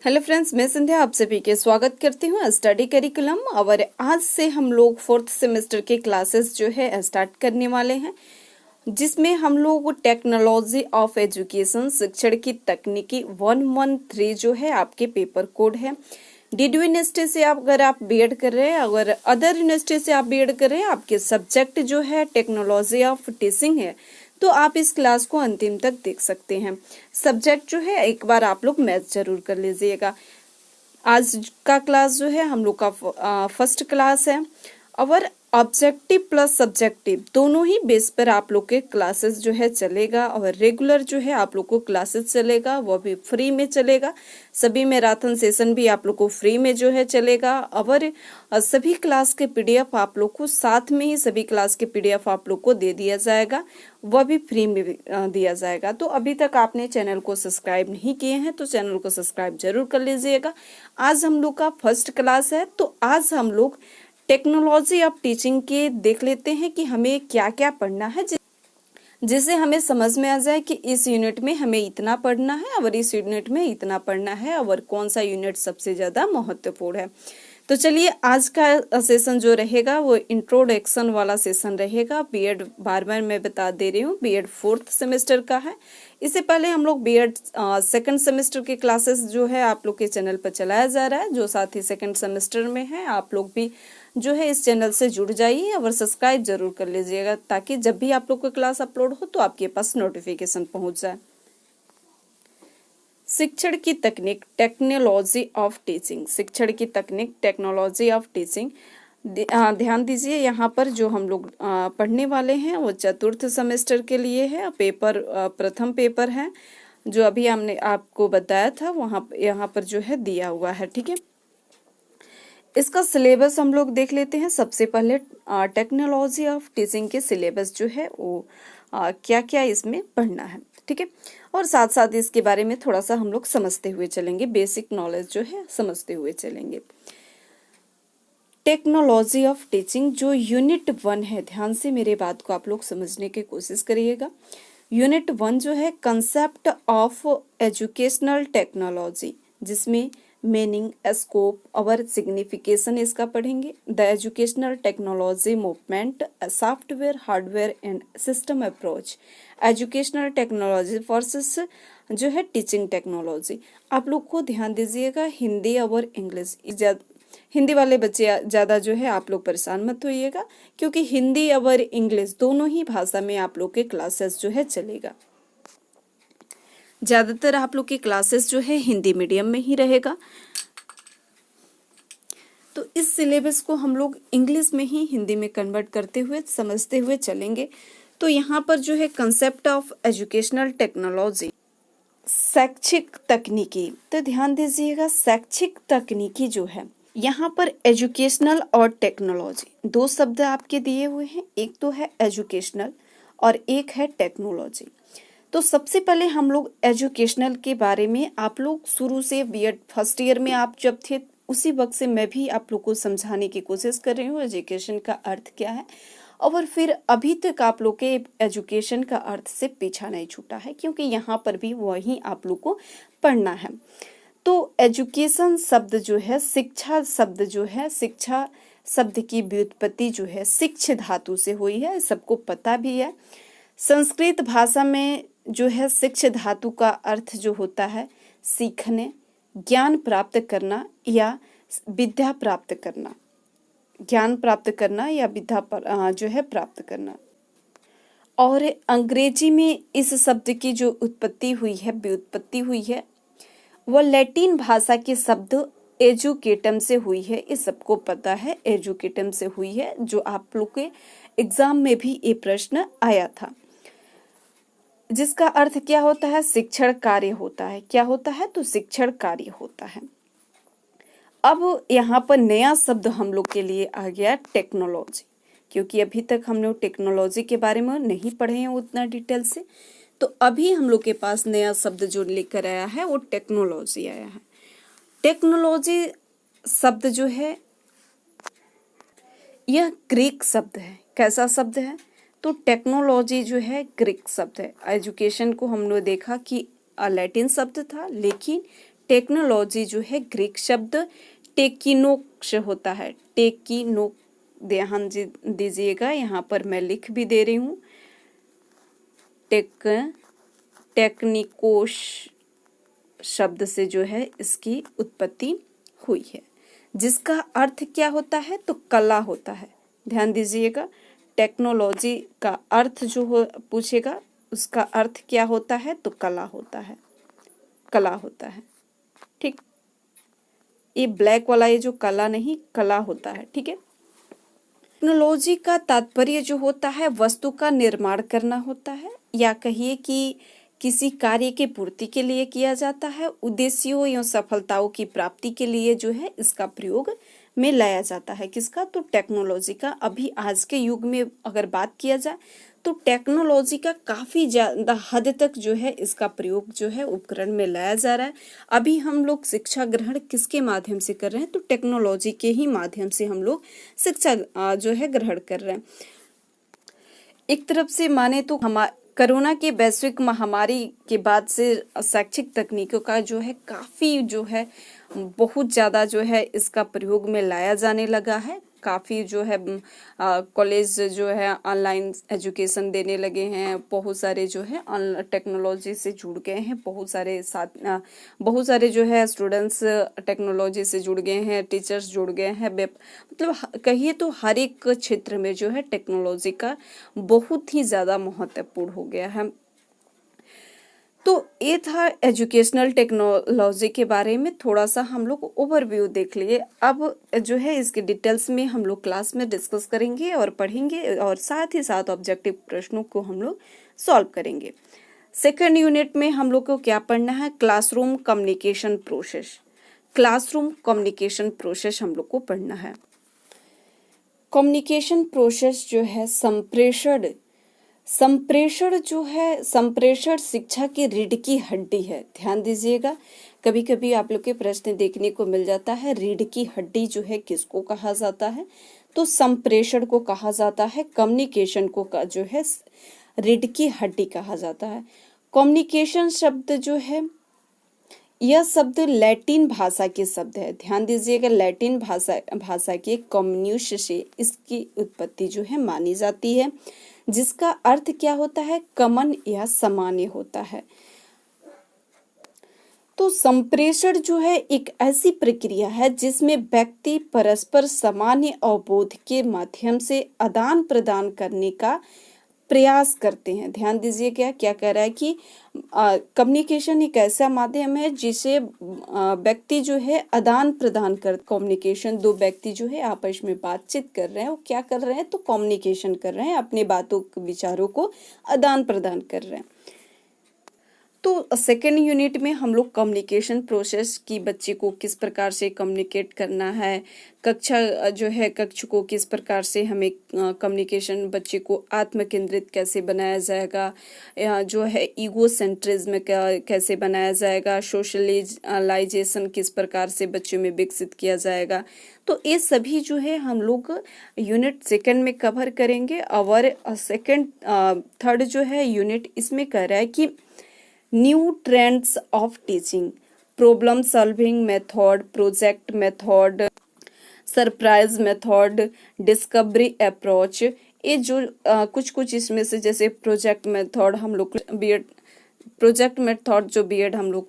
Hello friends, मैं संध्या आप सभी के स्वागत करती हूँ स्टडी करिकुलम। और आज से हम लोग 4th सेमेस्टर के क्लासेस जो है स्टार्ट करने वाले हैं, जिसमें हम लोग टेक्नोलॉजी ऑफ एजुकेशन शिक्षण की तकनीकी 113 जो है आपके पेपर कोड है। डीडू यूनिवर्सिटी से अगर आप बीएड कर रहे हैं, अगर अदर यूनिवर्सिटी से आप बीएड कर रहे हैं, आपके सब्जेक्ट जो है टेक्नोलॉजी ऑफ टीचिंग है, तो आप इस क्लास को अंतिम तक देख सकते हैं। सब्जेक्ट जो है एक बार आप लोग मैथ जरूर कर लीजिएगा। आज का क्लास जो है हम लोग का फर्स्ट क्लास है और ऑब्जेक्टिव प्लस सब्जेक्टिव दोनों ही बेस पर आप लोग के क्लासेस जो है चलेगा। और रेगुलर जो है आप लोग को क्लासेस चलेगा, वो भी फ्री में चलेगा। सभी मैराथन सेशन भी आप लोग को फ्री में जो है चलेगा। और सभी क्लास के पीडीएफ आप लोग को साथ में ही सभी क्लास के पीडीएफ आप लोग को दे दिया जाएगा, वह भी फ्री में दिया जाएगा। तो अभी तक आपने चैनल को सब्सक्राइब नहीं किए हैं तो चैनल को सब्सक्राइब जरूर कर लीजिएगा। आज हम लोग का फर्स्ट क्लास है, तो आज हम लोग टेक्नोलॉजी ऑफ टीचिंग के देख लेते हैं कि हमें क्या क्या पढ़ना है, जिससे हमें समझ में आ जाए कि इस यूनिट में हमें इतना पढ़ना है और इस यूनिट में इतना पढ़ना है और कौन सा यूनिट सबसे ज्यादा महत्वपूर्ण है। तो चलिए, आज का सेशन जो रहेगा वो इंट्रोडक्शन वाला सेशन रहेगा। बीएड बार बार मैं बता दे रही हूँ, बीएड 4th सेमेस्टर का है। इससे पहले हम लोग बीएड 2nd सेमेस्टर के क्लासेस जो है आप लोग के चैनल पर चलाया जा रहा है। जो साथी 2nd सेमेस्टर में है, आप लोग भी जो है इस चैनल से जुड़ जाइए और सब्सक्राइब जरूर कर लीजिएगा, ताकि जब भी आप लोग को क्लास अपलोड हो तो आपके पास नोटिफिकेशन पहुंच जाए। शिक्षण की तकनीक टेक्नोलॉजी ऑफ टीचिंग, शिक्षण की तकनीक टेक्नोलॉजी ऑफ टीचिंग। ध्यान दीजिए, यहाँ पर जो हम लोग पढ़ने वाले हैं वो 4th सेमेस्टर के लिए है। पेपर प्रथम पेपर है जो अभी हमने आपको बताया था, वहाँ यहाँ पर जो है दिया हुआ है। ठीक है, इसका सिलेबस हम लोग देख लेते हैं। सबसे पहले टेक्नोलॉजी ऑफ टीचिंग के सिलेबस जो है वो क्या क्या इसमें पढ़ना है। ठीक है, और साथ साथ इसके बारे में थोड़ा सा हम लोग समझते हुए चलेंगे, बेसिक नॉलेज जो है समझते हुए चलेंगे। टेक्नोलॉजी ऑफ टीचिंग जो यूनिट 1 है, ध्यान से मेरे बात को आप लोग समझने की कोशिश करिएगा। यूनिट 1 जो है कंसेप्ट ऑफ एजुकेशनल टेक्नोलॉजी, जिसमें मीनिंग, स्कोप और सिग्निफिकेशन इसका पढ़ेंगे। The educational technology movement, software, hardware and system approach, educational technology versus जो है टीचिंग टेक्नोलॉजी। आप लोग को ध्यान दीजिएगा, हिंदी और इंग्लिश, हिंदी वाले बच्चे ज़्यादा जो है आप लोग परेशान मत होइएगा, क्योंकि हिंदी और इंग्लिश दोनों ही भाषा में आप लोग के क्लासेस जो है चलेगा। ज़्यादातर आप लोग की क्लासेस जो है हिंदी मीडियम में ही रहेगा। तो इस सिलेबस को हम लोग इंग्लिश में ही हिंदी में कन्वर्ट करते हुए समझते हुए चलेंगे। तो यहाँ पर जो है कंसेप्ट ऑफ एजुकेशनल टेक्नोलॉजी, शैक्षिक तकनीकी। तो ध्यान दीजिएगा, शैक्षिक तकनीकी जो है, यहाँ पर एजुकेशनल और टेक्नोलॉजी दो शब्द आपके दिए हुए हैं। एक तो है एजुकेशनल और एक है टेक्नोलॉजी। तो सबसे पहले हम लोग एजुकेशनल के बारे में, आप लोग शुरू से बीएड फर्स्ट ईयर में आप जब थे उसी वक्त से मैं भी आप लोग को समझाने की कोशिश कर रही हूँ एजुकेशन का अर्थ क्या है। और फिर अभी तक आप लोग के एजुकेशन का अर्थ से पीछा नहीं छूटा है, क्योंकि यहाँ पर भी वही आप लोग को पढ़ना है। तो एजुकेशन शब्द जो है, शिक्षा शब्द जो है, शिक्षा शब्द की व्युत्पत्ति जो है शिक्ष धातु से हुई है, सबको पता भी है। संस्कृत भाषा में जो है शिक्ष धातु का अर्थ जो होता है सीखने, ज्ञान प्राप्त करना या विद्या प्राप्त करना, ज्ञान प्राप्त करना या विद्या जो है प्राप्त करना। और अंग्रेजी में इस शब्द की जो उत्पत्ति हुई है, व्युत्पत्ति हुई है, वह लैटिन भाषा के शब्द एजुकेटम से हुई है। इस सबको पता है, एजुकेटम से हुई है, जो आप लोग के एग्जाम में भी ये प्रश्न आया था, जिसका अर्थ क्या होता है, शिक्षण कार्य होता है। क्या होता है, तो शिक्षण कार्य होता है। अब यहाँ पर नया शब्द हम लोग के लिए आ गया टेक्नोलॉजी, क्योंकि अभी तक हम लोग टेक्नोलॉजी के बारे में नहीं पढ़े हैं उतना डिटेल से। तो अभी हम लोग के पास नया शब्द जो लेकर आया है वो टेक्नोलॉजी आया है। टेक्नोलॉजी शब्द जो है यह ग्रीक शब्द है। कैसा शब्द है, तो टेक्नोलॉजी जो है ग्रीक शब्द है। एजुकेशन को हमने देखा कि लैटिन शब्द था, लेकिन टेक्नोलॉजी जो है ग्रीक शब्द टेकिनोक्स होता है, टेकिनो, ध्यान दीजिएगा, यहाँ पर मैं लिख भी दे रही हूँ, टेक्निकोस शब्द से जो है इसकी उत्पत्ति हुई है, जिसका अर्थ क्या होता है, तो कला होता है। ध्यान दीजिएगा, टेक्नोलॉजी का अर्थ जो हो पूछेगा, उसका अर्थ क्या होता है, तो कला होता है, कला होता है। ठीक, ये ब्लैक वाला ये जो कला नहीं, कला होता है। ठीक है, टेक्नोलॉजी का तात्पर्य जो होता है वस्तु का निर्माण करना होता है, या कहिए कि किसी कार्य की पूर्ति के लिए किया जाता है, उद्देश्यों या सफलताओं की प्राप्ति के लिए जो है इसका प्रयोग में लाया जाता है। किसका, तो टेक्नोलॉजी का। अभी आज के युग में अगर बात किया जाए तो टेक्नोलॉजी का काफ़ी ज़्यादा हद तक जो है इसका प्रयोग जो है उपकरण में लाया जा रहा है। अभी हम लोग शिक्षा ग्रहण किसके माध्यम से कर रहे हैं, तो टेक्नोलॉजी के ही माध्यम से हम लोग शिक्षा जो है ग्रहण कर रहे हैं। एक तरफ से माने तो कोरोना के वैश्विक महामारी के बाद से शैक्षिक तकनीकों का जो है काफ़ी जो है बहुत ज़्यादा जो है इसका प्रयोग में लाया जाने लगा है। काफ़ी जो है कॉलेज जो है ऑनलाइन एजुकेशन देने लगे हैं, बहुत सारे जो है टेक्नोलॉजी से जुड़ गए हैं, बहुत सारे जो है स्टूडेंट्स टेक्नोलॉजी से जुड़ गए हैं, टीचर्स जुड़ गए हैं। मतलब कहिए तो हर एक क्षेत्र में जो है टेक्नोलॉजी का बहुत ही ज़्यादा महत्वपूर्ण हो गया है। तो ये था एजुकेशनल टेक्नोलॉजी के बारे में थोड़ा सा हम लोग ओवरव्यू देख लिए। अब जो है इसके डिटेल्स में हम लोग क्लास में डिस्कस करेंगे और पढ़ेंगे, और साथ ही साथ ऑब्जेक्टिव प्रश्नों को हम लोग सॉल्व करेंगे। सेकंड यूनिट में हम लोग को क्या पढ़ना है, classroom communication process. Classroom communication process हम लोग को पढ़ना है। कम्युनिकेशन प्रोसेस जो है संप्रेषण जो है, संप्रेषण शिक्षा की रीढ़ की हड्डी है। ध्यान दीजिएगा, कभी कभी आप लोग के प्रश्न देखने को मिल जाता है, रीढ़ की हड्डी जो है किसको कहा जाता है, तो संप्रेषण को कहा जाता है। कम्युनिकेशन को जो है रीढ़ की हड्डी कहा जाता है। कम्युनिकेशन शब्द जो है, यह शब्द लैटिन भाषा के शब्द है। ध्यान दीजिएगा, लैटिन भाषा के कम्युनिस से इसकी उत्पत्ति जो है मानी जाती है, जिसका अर्थ क्या होता है, कमन या सामान्य होता है। तो संप्रेषण जो है एक ऐसी प्रक्रिया है जिसमें व्यक्ति परस्पर सामान्य अवबोध के माध्यम से आदान प्रदान करने का प्रयास करते हैं। ध्यान दीजिए, क्या कह रहा है कि कम्युनिकेशन एक ऐसा माध्यम है जिसे व्यक्ति जो है आदान प्रदान कर, कम्युनिकेशन दो व्यक्ति जो है आपस में बातचीत कर रहे हैं, वो क्या कर रहे हैं, तो कम्युनिकेशन कर रहे हैं, अपने बातों विचारों को आदान प्रदान कर रहे हैं। तो सेकेंड यूनिट में हम लोग कम्युनिकेशन प्रोसेस की बच्चे को किस प्रकार से कम्युनिकेट करना है, कक्षा जो है कक्ष को किस प्रकार से हमें कम्युनिकेशन बच्चे को आत्म केंद्रित कैसे बनाया जाएगा, जो है ईगो सेंट्रिज्म कैसे बनाया जाएगा, सोशलाइजेशन किस प्रकार से बच्चों में विकसित किया जाएगा। तो ये सभी जो है हम लोग यूनिट सेकेंड में कवर करेंगे। और सेकेंड थर्ड जो है यूनिट इसमें कह रहा है कि new trends of teaching, problem solving method, project method, surprise method, discovery approach. ये जो कुछ इसमें से, जैसे प्रोजेक्ट मेथड हम लोग बीएड प्रोजेक्ट मेथड जो बीएड हम लोग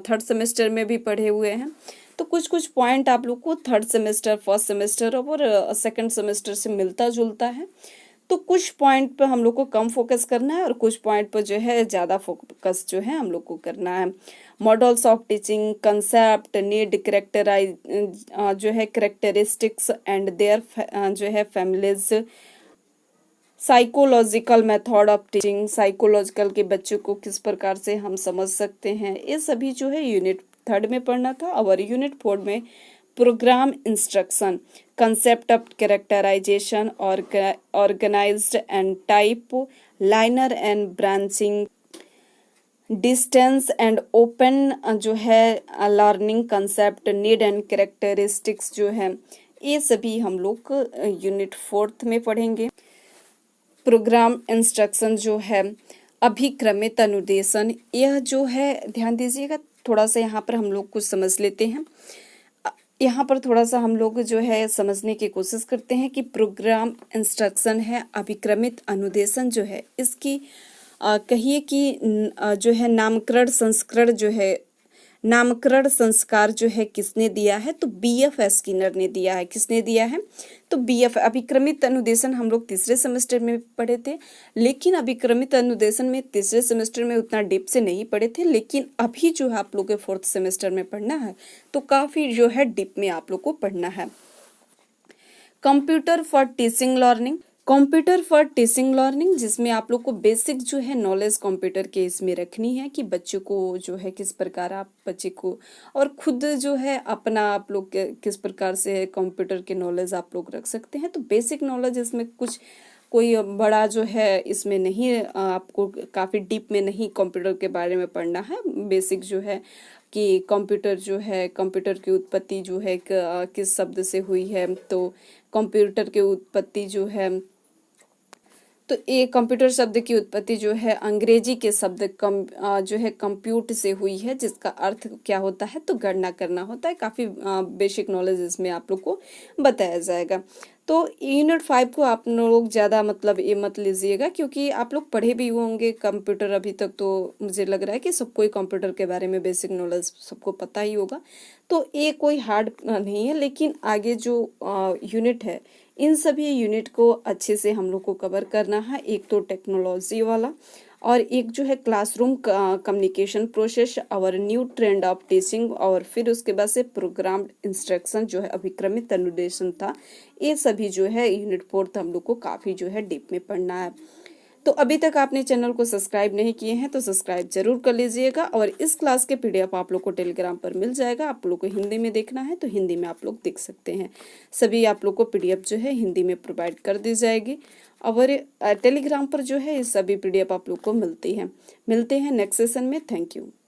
थर्ड सेमेस्टर में भी पढ़े हुए हैं। तो कुछ पॉइंट आप लोग को थर्ड सेमेस्टर, फर्स्ट सेमेस्टर और सेकंड सेमेस्टर से मिलता जुलता है। तो कुछ पॉइंट पर हम लोग को कम फोकस करना है और कुछ पॉइंट पर जो है ज़्यादा फोकस जो है हम लोग को करना है। Models of teaching, concept, need, जो है कैरेक्टरिस्टिक्स एंड देयर जो है families, psychological method of teaching, psychological के बच्चों को किस प्रकार से हम समझ सकते हैं, ये सभी जो है यूनिट थर्ड में पढ़ना था। और यूनिट फोर्थ में programme instruction, concept of characterization, organized and type, liner and branching, distance and open जो है learning concept, need and characteristics जो है ये सभी हम लोग यूनिट फोर्थ में पढ़ेंगे। प्रोग्राम इंस्ट्रक्शन जो है, अभिक्रमित अनुदेशन, यह जो है ध्यान दीजिएगा थोड़ा सा यहाँ पर हम लोग कुछ समझ लेते हैं। यहाँ पर थोड़ा सा हम लोग जो है समझने की कोशिश करते हैं कि प्रोग्राम इंस्ट्रक्शन है, अभिक्रमित अनुदेशन जो है इसकी कहिए कि जो है नामकरण संस्कार जो है किसने दिया है, तो बीएफ स्किनर ने दिया है। किसने दिया है, तो बीएफ। अभिक्रमित अनुदेशन हम लोग तीसरे सेमेस्टर में पढ़े थे, लेकिन अभिक्रमित अनुदेशन में तीसरे सेमेस्टर में उतना डीप से नहीं पढ़े थे, लेकिन अभी जो है आप लोग के फोर्थ सेमेस्टर में पढ़ना है तो काफी जो है डीप में आप लोग को पढ़ना है। Computer for teaching learning, computer for teaching learning, जिसमें आप लोग को बेसिक जो है नॉलेज कंप्यूटर के इसमें रखनी है कि बच्चों को जो है किस प्रकार आप बच्चे को और खुद जो है अपना आप लोग किस प्रकार से कंप्यूटर के नॉलेज आप लोग रख सकते हैं। तो बेसिक नॉलेज इसमें कुछ कोई बड़ा जो है इसमें नहीं, आपको काफ़ी डीप में नहीं कंप्यूटर के बारे में पढ़ना है। बेसिक जो है कि कंप्यूटर जो है, कंप्यूटर की उत्पत्ति जो है किस शब्द से हुई है, तो कंप्यूटर की उत्पत्ति जो है, तो ये कंप्यूटर शब्द की उत्पत्ति जो है अंग्रेजी के शब्द जो है कंप्यूट से हुई है, जिसका अर्थ क्या होता है, तो गणना करना होता है। काफ़ी बेसिक नॉलेज इसमें आप लोग को बताया जाएगा। तो यूनिट 5 को आप लोग ज़्यादा मतलब ये मत लीजिएगा, क्योंकि आप लोग पढ़े भी होंगे कंप्यूटर अभी तक, तो मुझे लग रहा है कि सबको ही कंप्यूटर के बारे में बेसिक नॉलेज सबको पता ही होगा। तो ये कोई हार्ड नहीं है, लेकिन आगे जो यूनिट है इन सभी यूनिट को अच्छे से हम लोग को कवर करना है। एक तो टेक्नोलॉजी वाला और एक जो है क्लासरूम कम्युनिकेशन प्रोसेस और न्यू ट्रेंड ऑफ टीचिंग, और फिर उसके बाद से प्रोग्राम्ड इंस्ट्रक्शन जो है अभिक्रमित अनुदेशन था। ये सभी जो है यूनिट 4 हम लोग को काफ़ी जो है डीप में पढ़ना है। तो अभी तक आपने चैनल को सब्सक्राइब नहीं किए हैं तो सब्सक्राइब जरूर कर लीजिएगा, और इस क्लास के पीडीएफ आप लोग को टेलीग्राम पर मिल जाएगा। आप लोग को हिंदी में देखना है तो हिंदी में आप लोग देख सकते हैं। सभी आप लोग को पीडीएफ जो है हिंदी में प्रोवाइड कर दी जाएगी, और टेलीग्राम पर जो है ये सभी पीडीएफ आप लोग को मिलती हैं। मिलते हैं नेक्स्ट सेशन में। Thank you.